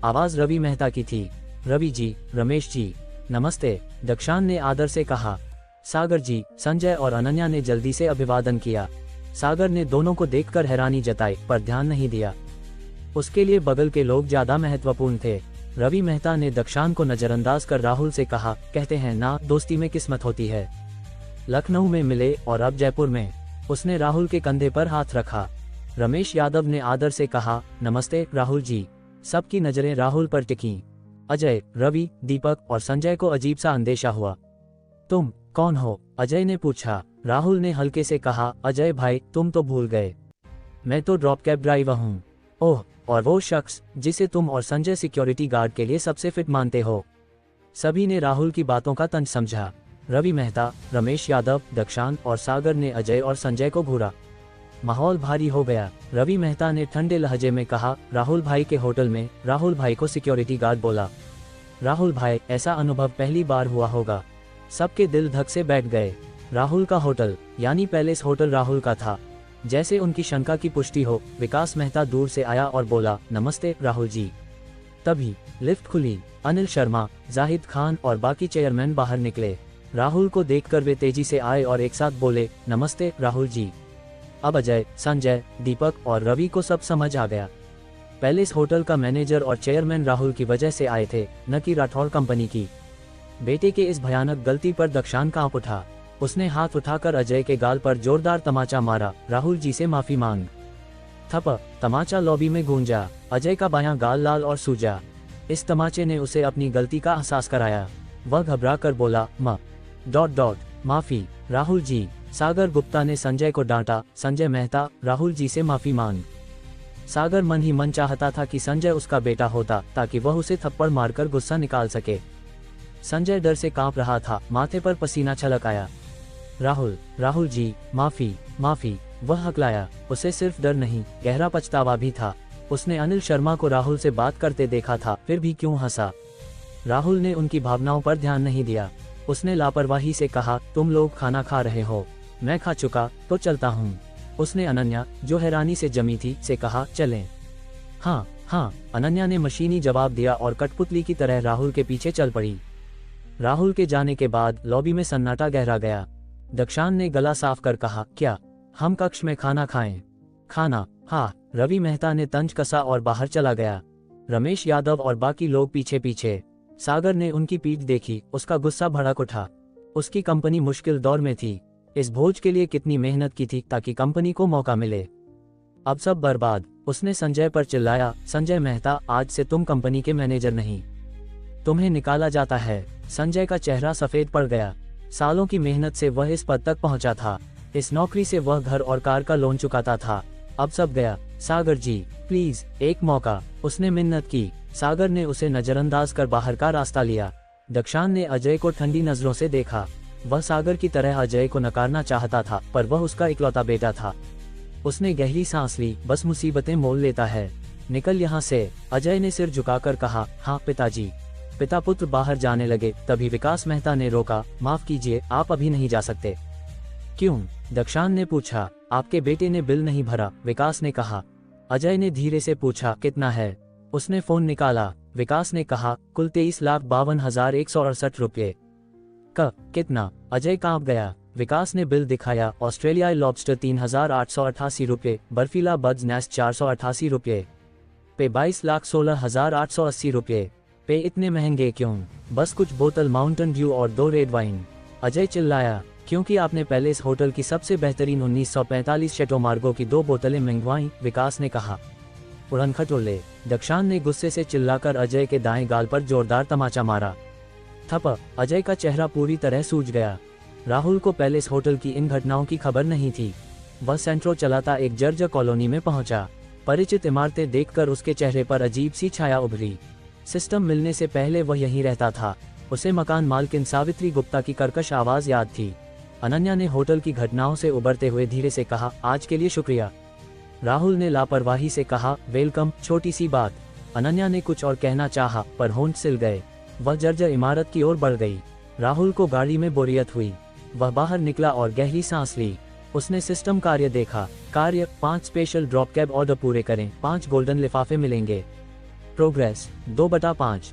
आवाज रवि मेहता की थी। रवि जी, रमेश जी, नमस्ते, दक्षान ने आदर से कहा। सागर जी, संजय और अनन्या ने जल्दी से अभिवादन किया। सागर ने दोनों को देखकर हैरानी जताई, पर ध्यान नहीं दिया। उसके लिए बगल के लोग ज्यादा महत्वपूर्ण थे। रवि मेहता ने दक्षान को नजरअंदाज कर राहुल से कहा, कहते हैं ना, दोस्ती में किस्मत होती है। लखनऊ में मिले और अब जयपुर में। उसने राहुल के कंधे पर हाथ रखा। रमेश यादव ने आदर से कहा, नमस्ते राहुल जी। सबकी नजरें राहुल पर टिकीं। अजय, रवि, दीपक और संजय को अजीब सा अंदेशा हुआ। तुम कौन हो? अजय ने पूछा। राहुल ने हल्के से कहा, अजय भाई, तुम तो भूल गए, मैं तो ड्रॉप कैब ड्राइवर हूँ। ओह, और वो शख्स जिसे तुम और संजय सिक्योरिटी गार्ड के लिए सबसे फिट मानते हो। सभी ने राहुल की बातों का तंज समझा। रवि मेहता, रमेश यादव, दक्षान और सागर ने अजय और संजय को घूरा। माहौल भारी हो गया। रवि मेहता ने ठंडे लहजे में कहा, राहुल भाई के होटल में। राहुल भाई को सिक्योरिटी गार्ड बोला। राहुल भाई, ऐसा अनुभव पहली बार हुआ होगा। सबके दिल धक से बैठ गए। राहुल का होटल, यानी पैलेस होटल राहुल का था। जैसे उनकी शंका की पुष्टि हो, विकास मेहता दूर से आया और बोला, नमस्ते राहुल जी। तभी लिफ्ट खुली। अनिल शर्मा, जाहिद खान और बाकी चेयरमैन बाहर निकले। राहुल को देखकर वे तेजी से आए और एक साथ बोले, नमस्ते राहुल जी। अब अजय, संजय, दीपक और रवि को सब समझ आ गया। पैलेस होटल का मैनेजर और चेयरमैन राहुल की वजह से आए थे, न कि राठौड़ कंपनी की। बेटे के इस भयानक गलती पर दक्षान कांप उठा। उसने हाथ उठाकर अजय के गाल पर जोरदार तमाचा मारा, राहुल जी से माफी मांग। थप, तमाचा लॉबी में गूंजा। अजय का बायां गाल लाल और सूजा। इस तमाचे ने उसे अपनी गलती का एहसास कराया। वह घबरा कर बोला, माफी राहुल जी। सागर गुप्ता ने संजय को डांटा, संजय मेहता, राहुल जी से माफी मांग। सागर मन ही मन चाहता था कि संजय उसका बेटा होता, ताकि वह उसे थप्पड़ मारकर गुस्सा निकाल सके। संजय डर से कांप रहा था, माथे पर पसीना छलक आया। राहुल जी, माफी। वह हकलाया। उसे सिर्फ डर नहीं, गहरा पछतावा भी था। उसने अनिल शर्मा को राहुल से बात करते देखा था, फिर भी क्यों हंसा। राहुल ने उनकी भावनाओं पर ध्यान नहीं दिया। उसने लापरवाही से कहा, तुम लोग खाना खा रहे हो, मैं खा चुका तो चलता हूँ। उसने अनन्या, जो हैरानी से जमी थी, से कहा, चलें। हाँ, अनन्या ने मशीनी जवाब दिया और कठपुतली की तरह राहुल के पीछे चल पड़ी। राहुल के जाने के बाद लॉबी में सन्नाटा गहरा गया। दक्षान ने गला साफ कर कहा, क्या हम कक्ष में खाना खाएं? खाना? हाँ। रवि मेहता ने तंज कसा और बाहर चला गया। रमेश यादव और बाकी लोग पीछे पीछे। सागर ने उनकी पीठ देखी, उसका गुस्सा भड़क उठा। उसकी कंपनी मुश्किल दौर में थी। इस भोज के लिए कितनी मेहनत की थी ताकि कंपनी को मौका मिले, अब सब बर्बाद। उसने संजय पर चिल्लाया, संजय मेहता, आज से तुम कंपनी के मैनेजर नहीं, तुम्हें निकाला जाता है। संजय का चेहरा सफेद पड़ गया। सालों की मेहनत से वह इस पद तक पहुंचा था। इस नौकरी से वह घर और कार का लोन चुकाता था। अब सब गया। सागर जी, प्लीज एक मौका, उसने मिन्नत की। सागर ने उसे नजरअंदाज कर बाहर का रास्ता लिया। दक्षान ने अजय को ठंडी नजरों से देखा। वह सागर की तरह अजय को नकारना चाहता था, पर वह उसका इकलौता बेटा था। उसने गहरी सांस ली, बस मुसीबतें मोल लेता है, निकल यहाँ से। अजय ने सिर झुकाकर कहा, हाँ पिताजी। पिता पुत्र बाहर जाने लगे, तभी विकास मेहता ने रोका, माफ कीजिए, आप अभी नहीं जा सकते। क्यों? दक्षान ने पूछा। आपके बेटे ने बिल नहीं भरा, विकास ने कहा। अजय ने धीरे से पूछा, कितना है? उसने फोन निकाला। विकास ने कहा, कुल 23,52,168 रुपये। कितना? अजय कांप गया। विकास ने बिल दिखाया। ऑस्ट्रेलियाई लॉबस्टर 3,888 रुपये, बर्फीला बड्स नेस्ट 488 रुपये, पे 22,16,880 रुपये। पे इतने महंगे क्यों? बस कुछ बोतल माउंटेन ड्यू और 2 रेड वाइन। अजय चिल्लाया, क्योंकि आपने पैलेस होटल की सबसे बेहतरीन 1945 शेटो मार्गो की 2 बोतलें मंगवाई, विकास ने कहा। उड़न खटोले। दक्षान ने गुस्से से चिल्लाकर अजय के दाएं गाल पर जोरदार तमाचा मारा। थप। अजय का चेहरा पूरी तरह सूज गया। राहुल को पैलेस होटल की इन घटनाओं की खबर नहीं थी। वह सेंट्रो चलाता एक जर्जर कॉलोनी में पहुंचा। परिचित इमारतें देखकर उसके चेहरे पर अजीब सी छाया उभरी। सिस्टम मिलने से पहले वह यहीं रहता था। उसे मकान मालकिन सावित्री गुप्ता की कर्कश आवाज याद थी। अनन्या ने होटल की घटनाओं से उबरते हुए धीरे से कहा, आज के लिए शुक्रिया। राहुल ने लापरवाही से कहा, वेलकम, छोटी सी बात। अनन्या ने कुछ और कहना चाहा, पर होंठ सिल गए। वह जर्जर इमारत की ओर बढ़ गई। राहुल को गाड़ी में बोरियत हुई। वह बाहर निकला और गहरी सांस ली। उसने सिस्टम कार्य देखा। कार्य, 5 स्पेशल ड्रॉप कैब ऑर्डर पूरे करें, 5 गोल्डन लिफाफे मिलेंगे। प्रोग्रेस 2/5।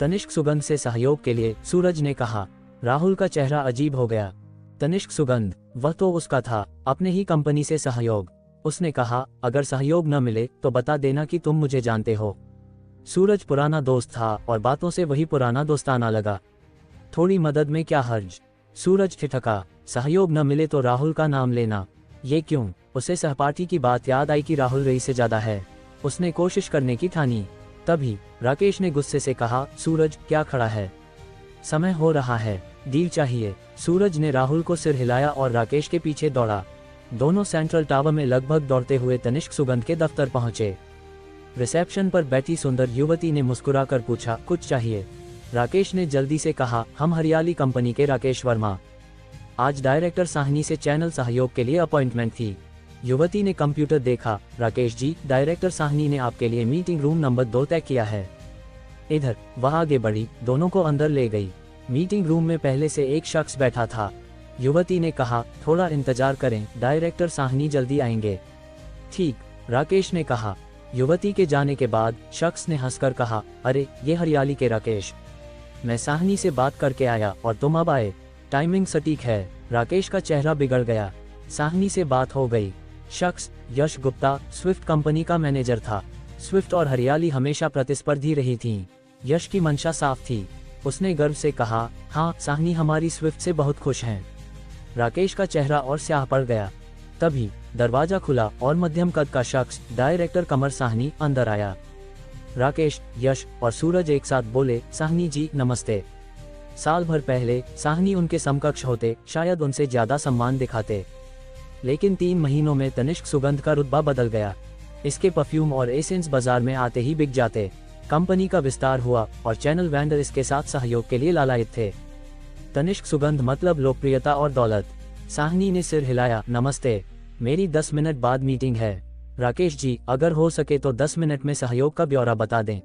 तनिष्क सुगंध से सहयोग के लिए, सूरज ने कहा। राहुल का चेहरा अजीब हो गया। तनिष्क सुगंध, वह तो उसका था, अपने ही कंपनी से सहयोग। उसने कहा, अगर सहयोग न मिले तो बता देना कि तुम मुझे जानते हो। सूरज पुराना दोस्त था और बातों से वही पुराना दोस्ताना लगा। थोड़ी मदद में क्या हर्ज? सूरज ठिठका। सहयोग न मिले तो राहुल का नाम लेना। ये क्यों? उसे सहपाठी की बात याद आई कि राहुल रईस से ज्यादा है। उसने कोशिश करने की ठानी। तभी राकेश ने गुस्से से कहा, सूरज क्या खड़ा है? समय हो रहा है, डील चाहिए। सूरज ने राहुल को सिर हिलाया और राकेश के पीछे दौड़ा। दोनों सेंट्रल टावर में लगभग दौड़ते हुए तनिष्क सुगंध के दफ्तर पहुंचे। रिसेप्शन पर बैठी सुंदर युवती ने मुस्कुराकर पूछा, कुछ चाहिए? राकेश ने जल्दी से कहा, हम हरियाली कंपनी के राकेश वर्मा। आज डायरेक्टर साहनी से चैनल सहयोग के लिए अपॉइंटमेंट थी। युवती ने कंप्यूटर देखा। राकेश जी, डायरेक्टर साहनी ने आपके लिए मीटिंग रूम नंबर 2 तय किया है। इधर वह आगे बढ़ी, दोनों को अंदर ले गई। मीटिंग रूम में पहले से एक शख्स बैठा था। युवती ने कहा, थोड़ा इंतजार करें, डायरेक्टर साहनी जल्दी आएंगे। ठीक, राकेश ने कहा। युवती के जाने के बाद शख्स ने हंसकर कहा, अरे ये हरियाली के राकेश, मैं साहनी से बात करके आया और तुम अब आए। टाइमिंग सटीक है। राकेश का चेहरा बिगड़ गया। साहनी से बात हो गई। शख्स यश गुप्ता स्विफ्ट कंपनी का मैनेजर था। स्विफ्ट और हरियाली हमेशा प्रतिस्पर्धी रही थीं। यश की मंशा साफ थी। उसने गर्व से कहा, हाँ साहनी हमारी स्विफ्ट से बहुत खुश हैं। राकेश का चेहरा और स्याह पड़ गया। तभी दरवाजा खुला और मध्यम कद का शख्स डायरेक्टर कमर साहनी अंदर आया। राकेश, यश और सूरज एक साथ बोले, साहनी जी नमस्ते। साल भर पहले साहनी उनके समकक्ष होते, शायद उनसे ज्यादा सम्मान दिखाते। लेकिन 3 महीनों में तनिष्क सुगंध का रुतबा बदल गया। इसके परफ्यूम और एसेंस बाजार में आते ही बिक जाते। कंपनी का विस्तार हुआ और चैनल वेंडर इसके साथ सहयोग के लिए लालायित थे। तनिष्क सुगंध मतलब लोकप्रियता और दौलत। साहनी ने सिर हिलाया, नमस्ते, मेरी 10 मिनट बाद मीटिंग है। राकेश जी, अगर हो सके तो 10 मिनट में सहयोग का ब्यौरा बता दें।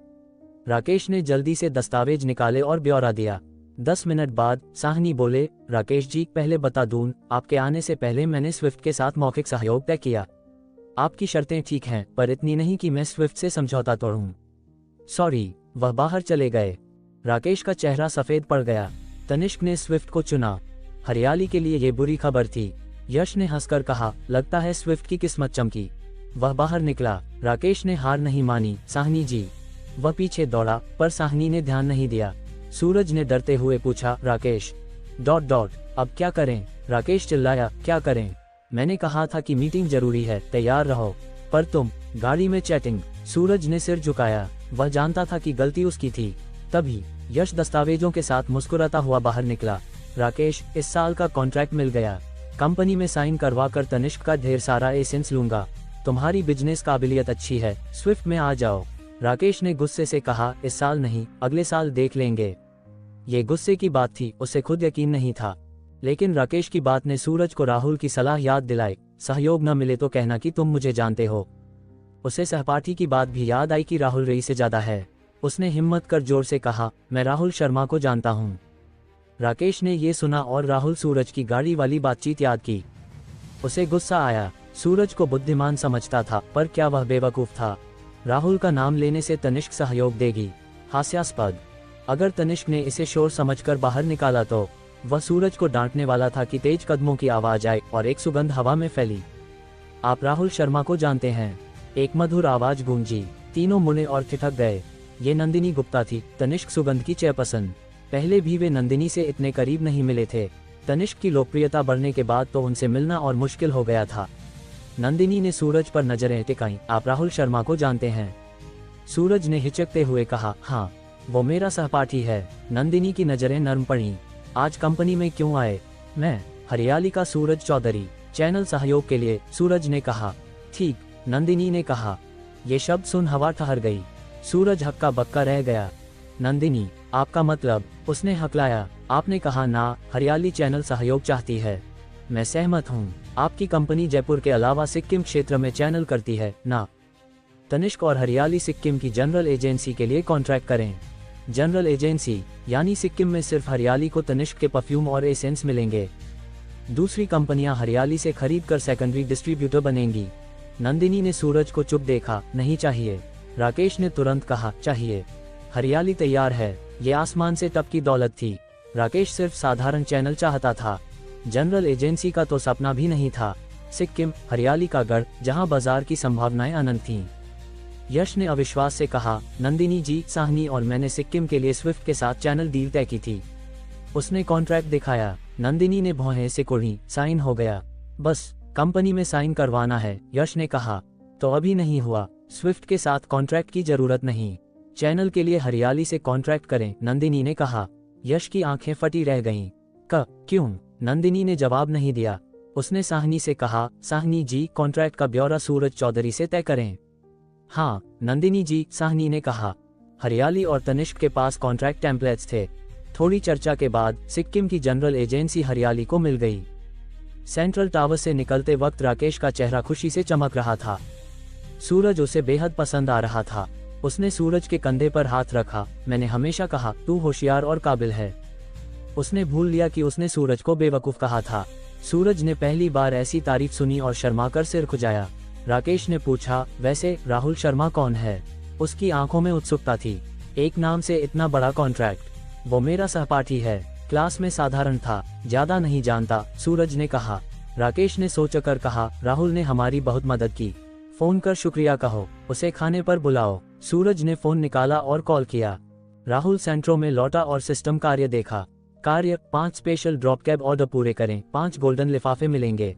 राकेश ने जल्दी से दस्तावेज निकाले और ब्यौरा दिया। 10 मिनट बाद साहनी बोले, राकेश जी पहले बता दूं, आपके आने से पहले मैंने स्विफ्ट के साथ मौखिक सहयोग तय किया। आपकी शर्तें ठीक हैं, पर इतनी नहीं कि मैं स्विफ्ट से समझौता तोड़ूं। सॉरी। वह बाहर चले गए। राकेश का चेहरा सफेद पड़ गया। तनिष्क ने स्विफ्ट को चुना। हरियाली के लिए ये बुरी खबर थी। यश ने हंसकर कहा, लगता है स्विफ्ट की किस्मत चमकी। वह बाहर निकला। राकेश ने हार नहीं मानी, साहनी जी। वह पीछे दौड़ा, पर साहनी ने ध्यान नहीं दिया। सूरज ने डरते हुए पूछा, राकेश ... अब क्या करें? राकेश चिल्लाया, क्या करें? मैंने कहा था कि मीटिंग जरूरी है, तैयार रहो। पर तुम... गाड़ी में चैटिंग। सूरज ने सिर झुकाया। वह जानता था कि गलती उसकी थी। तभी यश दस्तावेजों के साथ मुस्कुराता हुआ बाहर निकला। राकेश, इस साल का कॉन्ट्रैक्ट मिल गया। कंपनी में साइन करवा कर तनिष्क का ढेर सारा एसेंस लूंगा। तुम्हारी बिजनेस काबिलियत अच्छी है, स्विफ्ट में आ जाओ। राकेश ने गुस्से से कहा, इस साल नहीं, अगले साल देख लेंगे। ये गुस्से की बात थी, उसे खुद यकीन नहीं था। लेकिन राकेश की बात ने सूरज को राहुल की सलाह याद दिलाई, सहयोग न मिले तो कहना कि तुम मुझे जानते हो। उसे सहपाठी की बात भी याद आई कि राहुल रईस से ज्यादा है। उसने हिम्मत कर जोर से कहा, मैं राहुल शर्मा को जानता हूँ। राकेश ने ये सुना और राहुल सूरज की गाड़ी वाली बातचीत याद की। उसे गुस्सा आया। सूरज को बुद्धिमान समझता था, पर क्या वह बेवकूफ था? राहुल का नाम लेने से तनिष्क सहयोग देगी? हास्यास्पद। अगर तनिष्क ने इसे शोर समझकर बाहर निकाला तो वह सूरज को डांटने वाला था कि तेज कदमों की आवाज आई और एक सुगंध हवा में फैली। आप राहुल शर्मा को जानते हैं? एक मधुर आवाज गूंजी। तीनों मुड़े और ठिठक गए। ये नंदिनी गुप्ता थी, तनिष्क सुगंध की चेयरपर्सन। पहले भी वे नंदिनी से इतने करीब नहीं मिले थे। तनिष्क की लोकप्रियता बढ़ने के बाद तो उनसे मिलना और मुश्किल हो गया था। नंदिनी ने सूरज पर नजरें टिकाईं, आप राहुल शर्मा को जानते हैं? सूरज ने हिचकते हुए कहा, हाँ, वो मेरा सहपाठी है। नंदिनी की नजरें नर्म पड़ी। आज कंपनी में क्यों आए? मैं हरियाली का सूरज चौधरी, चैनल सहयोग के लिए, सूरज ने कहा। ठीक, नंदिनी ने कहा। ये शब्द सुन हवा ठहर गई। सूरज हक्का बक्का रह गया। नंदिनी, आपका मतलब? उसने हकलाया। आपने कहा ना, हरियाली चैनल सहयोग चाहती है। मैं सहमत हूँ। आपकी कंपनी जयपुर के अलावा सिक्किम क्षेत्र में चैनल करती है ना? तनिष्क और हरियाली सिक्किम की जनरल एजेंसी के लिए कॉन्ट्रैक्ट करें। जनरल एजेंसी यानी सिक्किम में सिर्फ हरियाली को तनिष्क के परफ्यूम और एसेंस मिलेंगे। दूसरी कंपनियां हरियाली से खरीद कर सेकेंडरी डिस्ट्रीब्यूटर बनेंगी। नंदिनी ने सूरज को चुप देखा। नहीं चाहिए। राकेश ने तुरंत कहा, चाहिए। हरियाली तैयार है। ये आसमान से टपकी दौलत थी। राकेश सिर्फ साधारण चैनल चाहता था, जनरल एजेंसी का तो सपना भी नहीं था। सिक्किम, हरियाली का गढ़, जहां बाजार की संभावनाएं अनंत थीं। यश ने अविश्वास से कहा, नंदिनी जी, साहनी और मैंने सिक्किम के लिए स्विफ्ट के साथ चैनल डील तय की थी। उसने कॉन्ट्रैक्ट दिखाया। नंदिनी ने भौहें से कुड़ी, साइन हो गया। बस कंपनी में साइन करवाना है, यश ने कहा। तो अभी नहीं हुआ, स्विफ्ट के साथ कॉन्ट्रैक्ट की जरूरत नहीं, चैनल के लिए हरियाली से कॉन्ट्रैक्ट करें, नंदिनी ने कहा। यश की आंखें फटी रह गईं। क्यों? नंदिनी ने जवाब नहीं दिया। उसने साहनी से कहा, साहनी जी, कॉन्ट्रैक्ट का ब्यौरा सूरज चौधरी से तय करें। हाँ नंदिनी जी, साहनी ने कहा। हरियाली और तनिष्क के पास कॉन्ट्रैक्ट टेम्पलेट्स थे। थोड़ी चर्चा के बाद सिक्किम की जनरल एजेंसी हरियाली को मिल गई। सेंट्रल टावर से निकलते वक्त राकेश का चेहरा खुशी से चमक रहा था। सूरज उसे बेहद पसंद आ रहा था। उसने सूरज के कंधे पर हाथ रखा। मैंने हमेशा कहा, तू होशियार और काबिल है। उसने भूल लिया कि उसने सूरज को बेवकूफ कहा था। सूरज ने पहली बार ऐसी तारीफ सुनी और शर्माकर सिर खुजाया। राकेश ने पूछा, वैसे राहुल शर्मा कौन है? उसकी आंखों में उत्सुकता थी। एक नाम से इतना बड़ा कॉन्ट्रैक्ट? वो मेरा सहपाठी है, क्लास में साधारण था, ज्यादा नहीं जानता, सूरज ने कहा। राकेश ने सोचकर कहा, राहुल ने हमारी बहुत मदद की, फोन कर शुक्रिया कहो, उसे खाने पर बुलाओ। सूरज ने फोन निकाला और कॉल किया। राहुल सेंट्रो में लौटा और सिस्टम कार्य देखा। कार्य, 5 स्पेशल ड्रॉप कैब ऑर्डर पूरे करें, 5 गोल्डन लिफाफे मिलेंगे।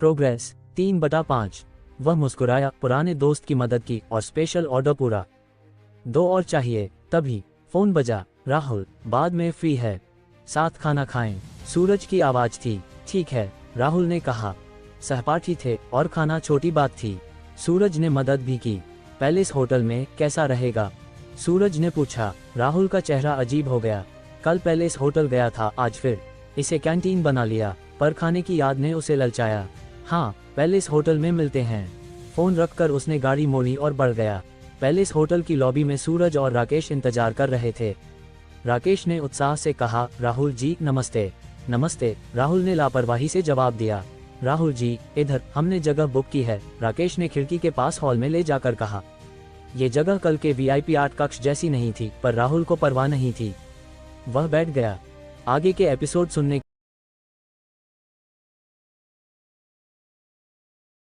प्रोग्रेस 3/5। वह मुस्कुराया, पुराने दोस्त की मदद की और स्पेशल ऑर्डर पूरा। 2 और चाहिए। तभी फोन बजा। राहुल, बाद में फ्री है, साथ खाना खाएं, सूरज की आवाज थी। ठीक है, राहुल ने कहा। सहपाठी थे और खाना छोटी बात थी। सूरज ने मदद भी की। पैलेस होटल में कैसा रहेगा? सूरज ने पूछा। राहुल का चेहरा अजीब हो गया। कल पैलेस होटल गया था, आज फिर इसे कैंटीन बना लिया। पर खाने की याद ने उसे ललचाया। हाँ, पैलेस होटल में मिलते हैं। फोन रखकर उसने गाड़ी मोड़ी और बढ़ गया। पैलेस होटल की लॉबी में सूरज और राकेश इंतजार कर रहे थे। राकेश ने उत्साह से कहा, राहुल जी नमस्ते। नमस्ते, राहुल ने लापरवाही से जवाब दिया। राहुल जी, इधर, हमने जगह बुक की है, राकेश ने खिड़की के पास हॉल में ले जाकर कहा। ये जगह कल के VIP 8 कक्ष जैसी नहीं थी, पर राहुल को परवाह नहीं थी। वह बैठ गया। आगे के एपिसोड सुनने